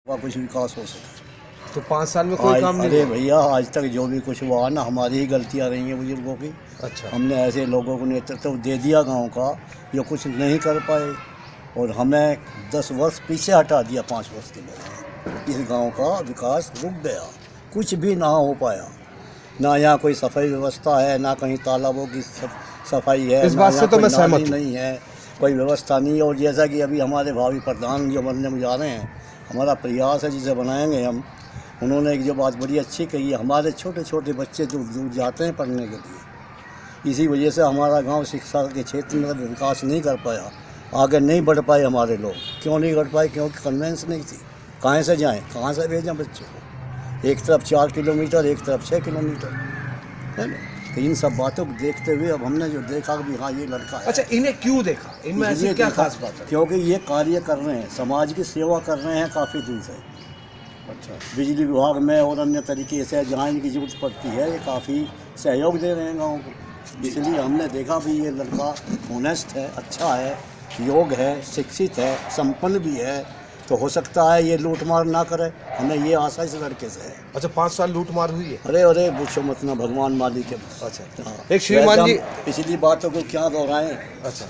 कुछ विकास हो सके। तो 5 साल में कोई काम नहीं अरे हुआ? भैया आज तक जो भी कुछ हुआ ना हमारी ही गलतियां रही हैं बुजुर्गों की। अच्छा। हमने ऐसे लोगों को नेतृत्व दे दिया गांव का जो कुछ नहीं कर पाए और हमें 10 वर्ष पीछे हटा दिया। 5 वर्ष के लिए इस गांव का विकास रुक गया, कुछ भी ना हो पाया। ना यहाँ कोई सफाई व्यवस्था है, ना कहीं तालाबों की सफाई है, इस ना बात से यहाँ तो कोई मैं सहमत नाली हूँ। नहीं है, कोई व्यवस्था नहीं है। और जैसा कि अभी हमारे भावी प्रधान जो बनने जा रहे हैं, हमारा प्रयास है जिसे बनाएंगे हम। उन्होंने एक जो बात बड़ी अच्छी कही है, हमारे छोटे छोटे बच्चे जो दूर जाते हैं पढ़ने के लिए, इसी वजह से हमारा गांव शिक्षा के क्षेत्र में विकास नहीं कर पाया, आगे नहीं बढ़ पाए हमारे लोग। क्यों नहीं बढ़ पाए? क्योंकि कन्वेंस नहीं थी। कहाँ से जाएं, कहाँ से भेजें बच्चों को? एक तरफ 4 किलोमीटर, एक तरफ 6 किलोमीटर, है ना। तो इन सब बातों को देखते हुए अब हमने जो देखा कि हाँ ये लड़का है। अच्छा, इन्हें क्यों देखा? इनमें ऐसी इसलिए क्या देखा खास बात है? क्योंकि ये कार्य कर रहे हैं, समाज की सेवा कर रहे हैं काफ़ी दिन से। अच्छा। बिजली विभाग में और अन्य तरीके से जहाँ इनकी जरूरत पड़ती है ये काफ़ी सहयोग दे रहे हैं गाँव को। इसलिए हमने देखा भी ये लड़का ऑनेस्ट है, अच्छा है, योग है, शिक्षित है, संपन्न भी है, तो हो सकता है ये लूट मार ना करे। हमें ये आशा इस लड़के से है। अच्छा, 5 साल लूट मार हुई है? अरे अरे पूछो मत ना, भगवान मालिक है बस। अच्छा। हाँ। एक श्रीमान जी, पिछली बातों को क्या दोहराएं, अच्छा,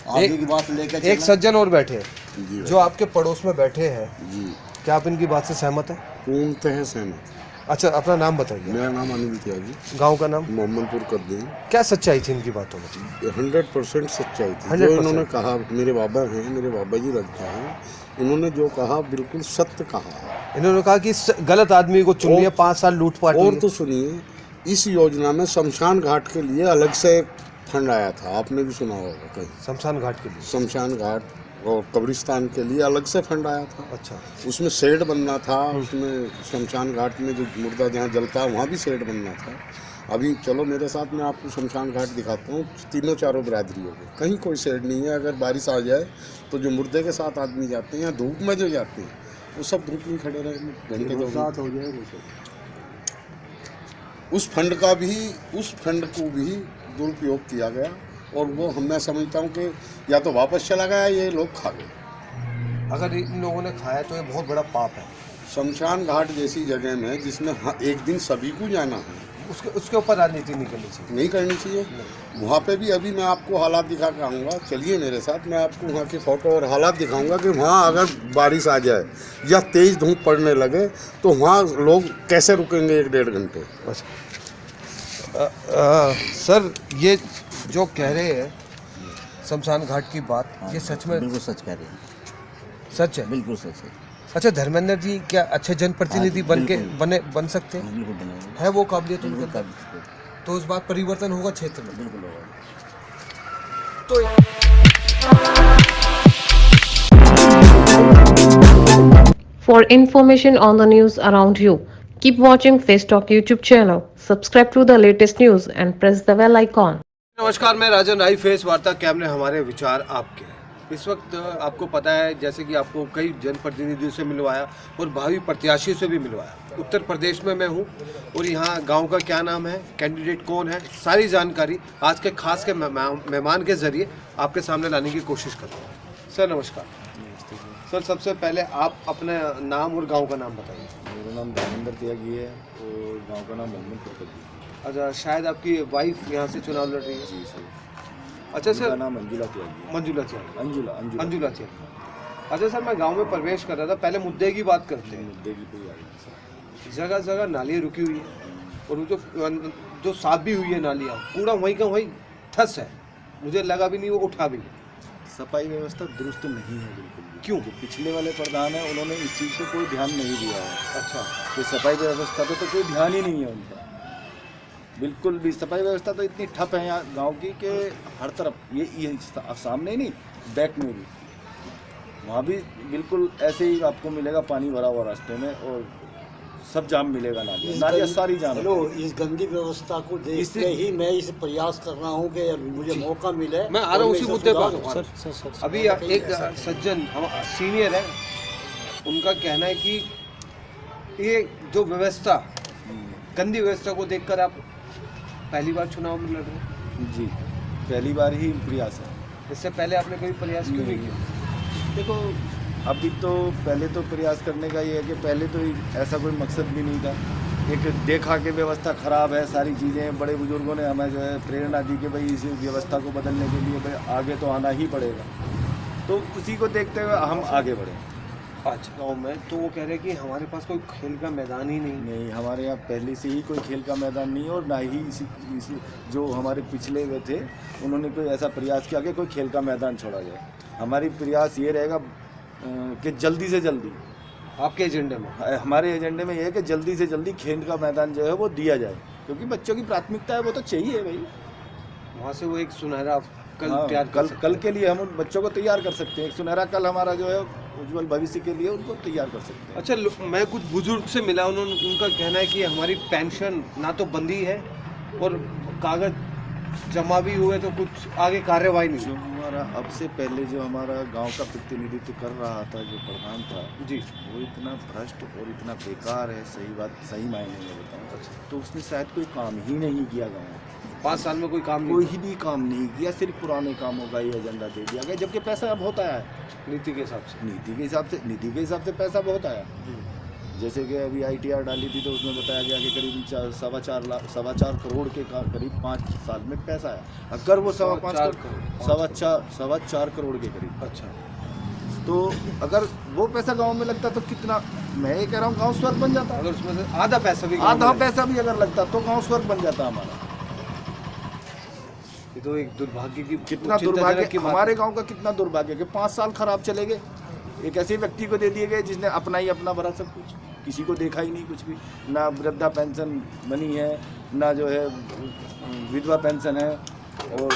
आगे की बात लेकर एक सज्जन और बैठे हैं जी जो आपके पड़ोस में बैठे हैं, जी क्या आप इनकी बात से सहमत हैं? पूर्णतः सहमत। अच्छा, अपना नाम बताइए। मेरा नाम अनिल त्यागी, गांव का नाम? मोहम्मदपुर कद्दूम। क्या सच्चाई थी इनकी बातों में? 100% सच्चाई थी। 100% जो इन्होंने कहा, मेरे बाबा हैं, मेरे बाबा जी लगते हैं, इन्होंने जो कहा बिल्कुल सत्य कहा। इन्होंने कहा कि गलत आदमी को चुन लिया, 5 साल लूटपाट हुई और है। तो सुनिए, इस योजना में शमशान घाट के लिए अलग से फंड आया था, आपने भी सुना होगा कहीं। शमशान घाट के लिए? शमशान घाट और कब्रिस्तान के लिए अलग से फंड आया था। अच्छा। उसमें शेड बनना था, उसमें शमशान घाट में जो मुर्दा जहाँ जलता है वहाँ भी शेड बनना था। अभी चलो मेरे साथ, मैं आपको शमशान घाट दिखाता हूँ। तीनों चारों बिरादरियों के कहीं कोई शेड नहीं है। अगर बारिश आ जाए तो जो मुर्दे के साथ आदमी जाते हैं या धूप में जो जाते हैं, वो सब धूप में खड़े रहे घंटे दो साथ हो जाए। उस फंड को भी दुरुपयोग किया गया। और वो मैं समझता हूँ कि या तो वापस चला गया, ये लोग खा गए। अगर इन लोगों ने खाया तो ये बहुत बड़ा पाप है। शमशान घाट जैसी जगह में जिसमें एक दिन सभी को जाना है, उसके ऊपर राजनीति नहीं करनी चाहिए। नहीं करनी चाहिए। वहाँ पे भी अभी मैं आपको हालात दिखा के आऊँगा, चलिए मेरे साथ, मैं आपको वहाँ की फ़ोटो और हालात दिखाऊंगा कि वहाँ अगर बारिश आ जाए या तेज़ धूप पड़ने लगे तो वहाँ लोग कैसे रुकेंगे 1-1.5 घंटे। बस सर, ये जो कह रहे हैं शमशान घाट की बात, ये सच में बिल्कुल सच कह रहे हैं, सच है? बिल्कुल सच है। अच्छा, धर्मेंद्र जी क्या अच्छे जनप्रतिनिधि बन सकते हैं? बिल्कुल बनेगा, है वो काबिलियत उनके बिल्कुल अंदर? कर, तो उस बात परिवर्तन होगा क्षेत्र में? बिल्कुल होगा। For information on the news around you, keep watching Face Talk YouTube channel. Subscribe to the latest news and press the bell icon. नमस्कार, मैं राजन राय, फेस वार्ता कैमरे हमारे विचार आपके। इस वक्त आपको पता है, जैसे कि आपको कई जनप्रतिनिधियों से मिलवाया और भावी प्रत्याशियों से भी मिलवाया। उत्तर प्रदेश में मैं हूं और यहाँ गांव का क्या नाम है, कैंडिडेट कौन है, सारी जानकारी आज के खास के मेहमान के जरिए आपके सामने लाने की कोशिश करता हूँ। सर नमस्कार। सर, सबसे पहले आप अपने नाम और गाँव का नाम बताइए। मेरा नाम धर्मेंद्र त्यागी है और गांव का नाम मोहम्मदपुर कद्दूम। अच्छा, शायद आपकी वाइफ यहाँ से चुनाव लड़ रही है? जी सर। अच्छा उनका सर, नाम अंजुला त्यागी। मंजुला त्यागी। अंजुला अंजुला त्यागी। अच्छा सर, मैं गांव में प्रवेश कर रहा था, पहले मुद्दे की बात करते हैं। मुद्दे की कोई आई नहीं सर। जगह जगह नालियाँ रुकी हुई है और वो जो साफ भी हुई है नालियाँ, कूड़ा वहीं का वहीं ठस है, मुझे लगा भी नहीं वो उठा भी नहीं। सफाई व्यवस्था दुरुस्त नहीं है बिल्कुल भी। क्यों? जो पिछले वाले प्रधान हैं उन्होंने इस चीज़ को कोई ध्यान नहीं दिया है। अच्छा। कि सफाई व्यवस्था पे तो कोई ध्यान ही नहीं है उनका, बिल्कुल भी। सफाई व्यवस्था तो इतनी ठप है यहाँ गांव की कि हर तरफ ये सामने ही नहीं, बैक में भी, वहाँ भी बिल्कुल ऐसे ही आपको मिलेगा पानी भरा हुआ रास्ते में और सब जाम मिलेगा, नालियाँ सारी जाम। चलो, इस गंदी व्यवस्था को देखते ही मैं इस प्रयास कर रहा हूँ कि मुझे मौका मिले। मैं आ रहा हूँ उसी मुद्दे पर। सर, अभी एक सज्जन हम सीनियर है, उनका कहना है कि ये जो व्यवस्था, गंदी व्यवस्था को देखकर आप पहली बार चुनाव में लड़ रहे हैं? जी, पहली बार ही प्रयास है। इससे पहले आपने कोई प्रयास क्यों नहीं किया? देखो, अभी तो पहले तो प्रयास करने का ये है कि पहले तो ऐसा कोई मकसद भी नहीं था। एक देखा कि व्यवस्था ख़राब है, सारी चीज़ें, बड़े बुजुर्गों ने हमें जो है प्रेरणा दी कि भाई इस व्यवस्था को बदलने के लिए भाई आगे तो आना ही पड़ेगा, तो उसी को देखते हुए हम आगे बढ़े। आज गाँव में तो वो कह रहे हैं कि हमारे पास कोई खेल का मैदान ही नहीं। हमारे यहाँ पहले से ही कोई खेल का मैदान नहीं है, और ना ही इसी जो हमारे पिछले हुए थे उन्होंने कोई ऐसा प्रयास किया कि कोई खेल का मैदान छोड़ा जाए। हमारी प्रयास ये रहेगा कि जल्दी से जल्दी, आपके एजेंडे में? हमारे एजेंडे में ये है कि जल्दी से जल्दी खेल का मैदान जो है वो दिया जाए, क्योंकि बच्चों की प्राथमिकता है वो तो चाहिए भाई। वहाँ से वो एक सुनहरा कल हाँ, तैयार कल के लिए हम उन बच्चों को तैयार कर सकते हैं। एक सुनहरा कल हमारा जो है उज्जवल भविष्य के लिए उनको तैयार कर सकते हैं। अच्छा, मैं कुछ बुजुर्ग से मिला, उन्होंने उनका कहना है कि हमारी पेंशन ना तो बंदी है और कागज जमा भी हुए तो कुछ आगे कार्यवाही नहीं। जो हमारा अब से पहले जो हमारा गांव का प्रतिनिधित्व कर रहा था, जो प्रधान था जी, वो इतना भ्रष्ट और इतना बेकार है, सही बात, सही मायने में बताऊँ तो उसने शायद कोई काम ही नहीं किया गाँव में। 5 साल में कोई काम नहीं, कोई भी काम नहीं किया, सिर्फ पुराने कामों का ही एजेंडा दे दिया गया, जबकि पैसा बहुत आया है। नीति के हिसाब से, नीति के हिसाब से पैसा बहुत आया। जैसे कि अभी ITR डाली थी तो उसमें बताया गया कि करीब 4.25 करोड़ के करीब 5 साल में पैसा आया। अगर वो 4.25 करोड़ के करीब, अच्छा, तो अगर वो पैसा गांव में लगता तो कितना, मैं ये कह रहा हूँ गांव स्वर्ग बन जाता। अगर उसमें से आधा पैसा भी अगर लगता तो गांव स्वर्ग बन जाता हमारा। ये तो एक दुर्भाग्य की, कितना दुर्भाग्य, हमारे गांव का कितना दुर्भाग्य कि 5 साल खराब चले गए, एक ऐसे व्यक्ति को दे दिए गए जिसने अपना ही अपना भरा सब कुछ, किसी को देखा ही नहीं कुछ भी, ना वृद्धा पेंशन बनी है, ना जो है विधवा पेंशन है, और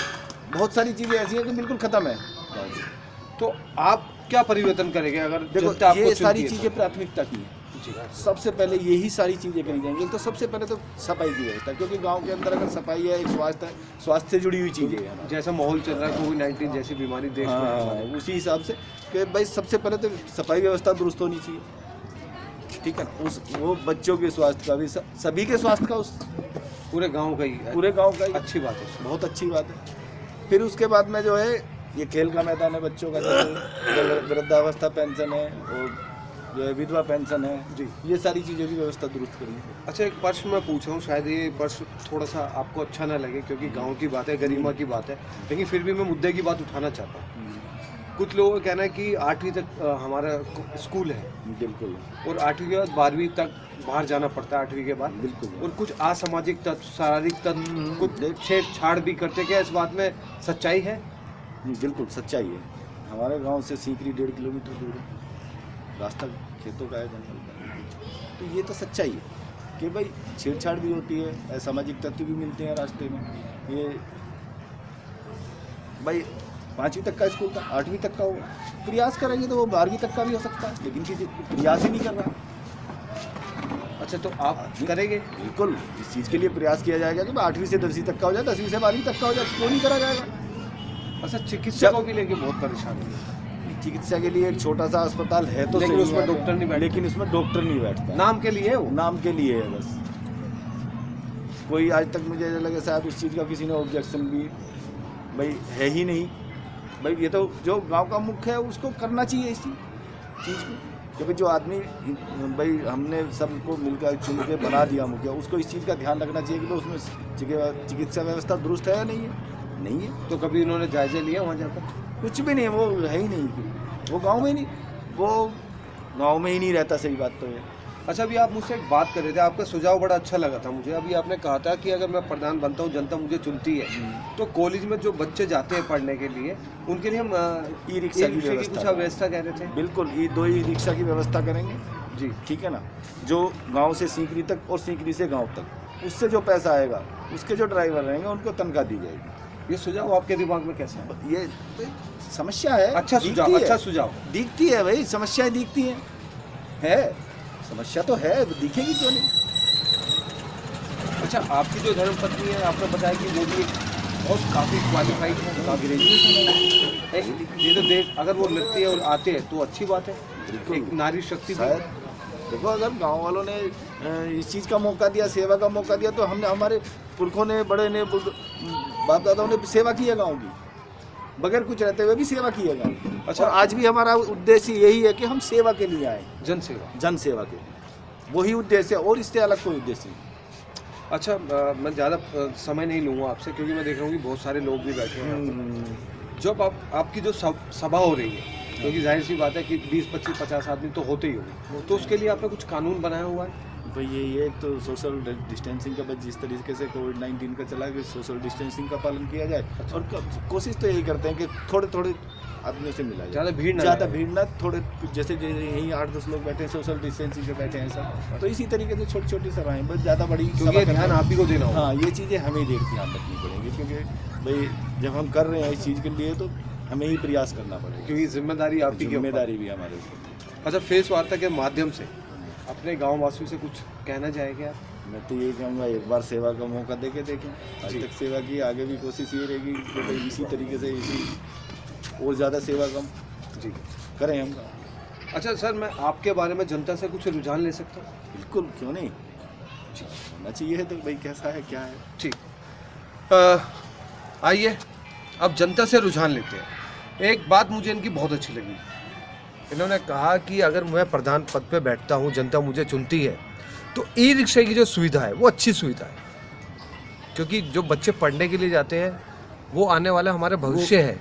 बहुत सारी चीज़ें ऐसी हैं कि बिल्कुल ख़त्म है। तो आप क्या परिवर्तन करेंगे अगर देखो जनता आपको ये सारी चुनती है चीज़ें प्राथमिकता की हैं। सबसे पहले यही सारी चीज़ें करी जाएंगी। तो सबसे पहले तो सफाई की व्यवस्था, क्योंकि गांव के अंदर अगर सफाई है, एक स्वास्थ्य है, स्वास्थ्य से जुड़ी हुई चीज़ें हैं। जैसा माहौल चल रहा है, कोविड-19 जैसी बीमारी देश में, हाँ, उसी हिसाब से कि भाई सबसे पहले तो सफाई व्यवस्था दुरुस्त होनी चाहिए, ठीक है। उस वो बच्चों के स्वास्थ्य का भी, सभी के स्वास्थ्य का, उस पूरे गांव का ही, पूरे गांव का ही अच्छी बात है, बहुत अच्छी बात है। फिर उसके बाद में जो है ये खेल का मैदान है बच्चों का, जैसे वृद्धावस्था पेंशन है और जो है विधवा पेंशन है जी, ये सारी चीज़ें भी व्यवस्था दुरुस्त करेंगे। अच्छा, एक प्रश्न मैं पूछ रहा हूँ, शायद ये प्रश्न थोड़ा सा आपको अच्छा ना लगे क्योंकि गांव की बात है, गरिमा की बात है, लेकिन फिर भी मैं मुद्दे की बात उठाना चाहता हूँ। कुछ लोगों का कहना है कि 8वीं तक हमारा स्कूल है, बिल्कुल, और 8वीं के बाद 12वीं तक बाहर जाना पड़ता है, 8वीं के बाद, बिल्कुल, और कुछ असामाजिक तत्व, शारीरिक तत्व कुछ छेड़छाड़ भी करते, क्या इस बात में सच्चाई है? बिल्कुल सच्चाई है। हमारे गांव से सीकरी 1.5 किलोमीटर दूर है, रास्ता खेतों का है, जंगल का, तो ये तो सच्चाई है कि भाई छेड़छाड़ भी होती है, असामाजिक तत्व भी मिलते हैं रास्ते में। ये भाई 5वीं तक का स्कूल था, 8वीं तक का होगा, प्रयास करेंगे तो वो 12वीं तक का भी हो सकता है, लेकिन किसी प्रयास ही नहीं कर रहा। अच्छा, तो आप करेंगे? बिल्कुल, इस चीज़ के लिए प्रयास किया जाएगा कि 8वीं से 10वीं तक का हो जाए, 10वीं से 12वीं तक का हो जाए, क्यों नहीं करा जाएगा? अच्छा, चिकित्सा को भी लेके बहुत परेशानी है। चिकित्सा के लिए एक छोटा सा अस्पताल है तो लेकिन सही उसमें है, डॉक्टर नहीं बैठता। लेकिन उसमें डॉक्टर नहीं बैठता, नाम के लिए है वो, नाम के लिए है बस। कोई आज तक मुझे लगे शायद उस चीज़ का किसी ने ऑब्जेक्शन भी भाई है ही नहीं। भाई ये तो जो गांव का मुख्य है उसको करना चाहिए इस चीज़ को, क्योंकि जो आदमी भाई हमने सबको मिलकर चुन के बना दिया मुखिया, उसको इस चीज़ का ध्यान रखना चाहिए कि भाई उसमें चिकित्सा व्यवस्था दुरुस्त है या नहीं है। नहीं है तो कभी उन्होंने जायजा लिया वहाँ जाकर? कुछ भी नहीं, वो है ही नहीं, वो गांव में ही नहीं, वो गांव में ही नहीं रहता। सही बात तो है। अच्छा, अभी आप मुझसे एक बात कर रहे थे, आपका सुझाव बड़ा अच्छा लगा था मुझे। अभी आपने कहा था कि अगर मैं प्रधान बनता हूँ, जनता मुझे चुनती है, तो कॉलेज में जो बच्चे जाते हैं पढ़ने के लिए उनके लिए हम ई रिक्शा की व्यवस्था कह रहे थे। बिल्कुल, 2 ई रिक्शा की व्यवस्था करेंगे जी, ठीक है ना। जो गांव से सीकरी तक और सीकरी से गांव तक, उससे जो पैसा आएगा उसके जो ड्राइवर रहेंगे उनको तनख्वाह दी जाएगी। ये सुझाव आपके दिमाग में कैसा है? ये समस्या है, अच्छा सुझाव, अच्छा सुझाव दिखती है भाई, समस्याएं दिखती हैं, है समस्या तो है, दिखेगी क्यों नहीं। अच्छा, आपकी जो धर्मपत्नी है, आपने बताया कि वो भी बहुत काफ़ी क्वालिफाइड है, काफ़ी ग्रेजुएशन है। ये तो देश, अगर वो लगती है और आते हैं तो अच्छी बात है, एक नारी शक्ति। शायद देखो, अगर गांव वालों ने इस चीज़ का मौका दिया, सेवा का मौका दिया, तो हमने, हमारे पुरखों ने, बड़े ने, बाप दादाओं ने सेवा की है गाँव की, बगैर कुछ रहते हुए भी सेवा की है गाँव की। अच्छा। और आज भी हमारा उद्देश्य यही है कि हम सेवा के लिए आए, जन सेवा। जन सेवा के लिए, वही उद्देश्य है और इससे अलग कोई उद्देश्य नहीं। अच्छा, मैं ज़्यादा समय नहीं लूँगा आपसे, क्योंकि मैं देख रहा हूँ कि बहुत सारे लोग भी बैठे हैं यहाँ पर। जब आपकी जो सभा हो रही है, क्योंकि जाहिर सी बात है कि 20, 25, 50 आदमी तो होते ही होंगे, तो उसके लिए आपने कुछ कानून बनाया हुआ है? भाई ये एक तो सोशल डिस्टेंसिंग का, जिस तरीके से कोविड-19 का चला कि सोशल डिस्टेंसिंग का पालन किया जाए। अच्छा। और कोशिश तो यही करते हैं कि थोड़े थोड़े आदमियों से मिला जाए, ज़्यादा भीड़ ना ज़्यादा लगे। भीड़ ना, थोड़े जैसे यहीं 8-10 लोग बैठे हैं, सोशल डिस्टेंसिंग पे बैठे हैं सब, तो इसी तरीके से छोटी छोटी सभाएं, बस ज़्यादा बड़ी क्योंकि ये सभा ध्यान करना- आप ही को देना होगा। हाँ, ये चीज़ें हमें ही ध्यान रखनी पड़ेंगी, क्योंकि भाई जब हम कर रहे हैं इस चीज़ के लिए तो हमें ही प्रयास करना पड़ेगा, क्योंकि जिम्मेदारी आपकी की जिम्मेदारी भी हमारे ऊपर। अच्छा, फेस वार्ता के माध्यम से अपने गाँव वासियों से कुछ कहना चाहेंगे आप? मैं तो यही कहूँगा, एक बार सेवा का मौका दे के देखें। आज जी। तक सेवा की, आगे भी कोशिश ये रहेगी कि भाई इसी तरीके से और ज़्यादा सेवा कम जी। करें हम। अच्छा सर, मैं आपके बारे में जनता से कुछ रुझान ले सकता हूँ? बिल्कुल, क्यों नहीं, होना चाहिए है तो भाई कैसा है क्या है। ठीक, आइए अब जनता से रुझान लेते हैं। एक बात मुझे इनकी बहुत अच्छी लगी, इन्होंने कहा कि अगर मैं प्रधान पद पे बैठता हूँ, जनता मुझे चुनती है, तो ई रिक्शे की जो सुविधा है वो अच्छी सुविधा है, क्योंकि जो बच्चे पढ़ने के लिए जाते हैं वो आने वाला हमारा भविष्य है,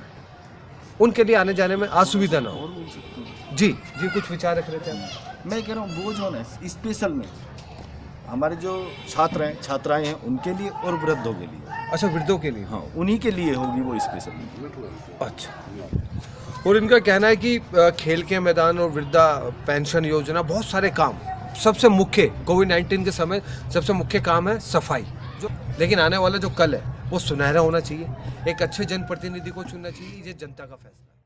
उनके लिए आने जाने में असुविधा ना हो। जी जी, कुछ विचार रख रहे थे आप? मैं कह रहा हूँ वो जो है स्पेशल में हमारे जो छात्र हैं, छात्राएं हैं, उनके लिए और वृद्धों के लिए। अच्छा, वृद्धों के लिए। हाँ, उन्हीं के लिए होगी वो स्पेशल। अच्छा, और इनका कहना है कि खेल के मैदान और वृद्धा पेंशन योजना, बहुत सारे काम, सबसे मुख्य कोविड-19 के समय सबसे मुख्य काम है सफाई। लेकिन आने वाला जो कल है वो सुनहरा होना चाहिए, एक अच्छे जनप्रतिनिधि को चुनना चाहिए, ये जनता का फैसला है।